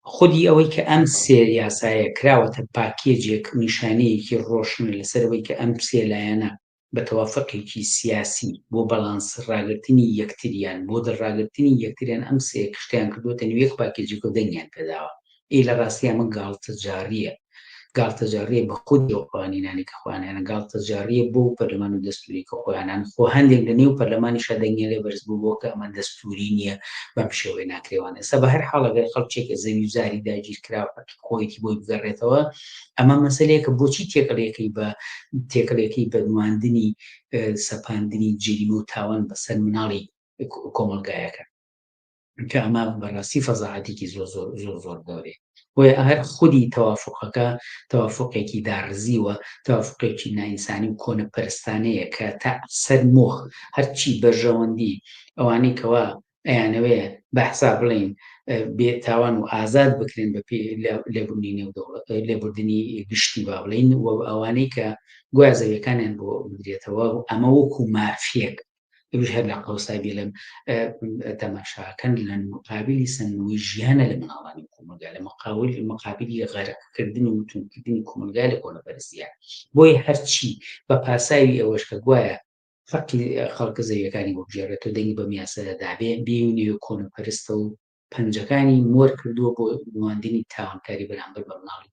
خودی ئەوەی کە ئەم سێ یاسایە کراوەتە پاکێجێک نیشانەیەکی ڕۆشنە لەسەرەوەی کە ئەم سێ لایەنە بە تەوافقێکی سیاسی بۆ بەڵانس ڕاگررتنی یەکتریان بۆ دەڕاگررتنی یەکتریان ئەم سێ شتیان کردوتە نوێ یەک پاکێجێک و دەنگیان پێداوە ئێ لە ڕاستی ئەمە گاڵتەجاریە گاڵتەجاریە بە خودی ئەو قوانینانی کە خۆیانیانە گاڵتەجاریە بۆ پەرلەمان و دەستوری کە خۆیانان خۆ هەندێک لە نێو پەرلەمانیشا دەنگێ لێ بەرز بوو بۆ کە ئەمە دەستوری نییە بەم شێوەیە ناکرێوانە ئێستا بە هەر حاڵ ئەگەر خەڵکێکە زەوی و زاری داگیر کراوە خۆیەتی بۆی بگەڕێتەوە ئەمە مەسەلەیەکە بۆچی تێکەڵەکەی بە نواندنی سەپاندنی جریمە و تاوان بەسەر مناڵی کۆمەلگایەکە کە ئەمە بەڕاستی فەزاحەتێکی زۆر گەورەیە بۆیە هەر خودی تەوافقەکە تەوافقێکی داڕزیوە تەوافقێکی نائینسانی و کۆنەپەرستانەیە کە تا سەر مۆخ هەرچی بەرژەوەندی ئەوانەی کەوا ئەیانەوێ بەحسا بڵین بێ تاوان و ئازاد بکرێن بە لێبوردنی نێودەوڵەت لێبوردنی گشتی با بڵین و ئەوانەی کە گویا زەویەکانیان بۆ بدرێتەوە ئەمە وەکو مافیەک هەر لە قەوسابی لەم تەماشاکەن لە مقابلی سنووی ژیانە لە مناڵانی کۆمەلگا لە مقابلی غەرقکردن و توندکردنی کۆمەلگا لە کۆنەپەرستیە بۆیە هەرچی بە پاساوی ئەوەش کە گوایە فەقی خەڵکە زەویەکانی بۆ بژێڕێتەوە دەنگی بە میاسەدەدابێ بێ کۆنەپەرستە و پەنجەکانی مۆر کردووە بۆ نواندنی تاوانکاری بەرامبەر بە مناڵی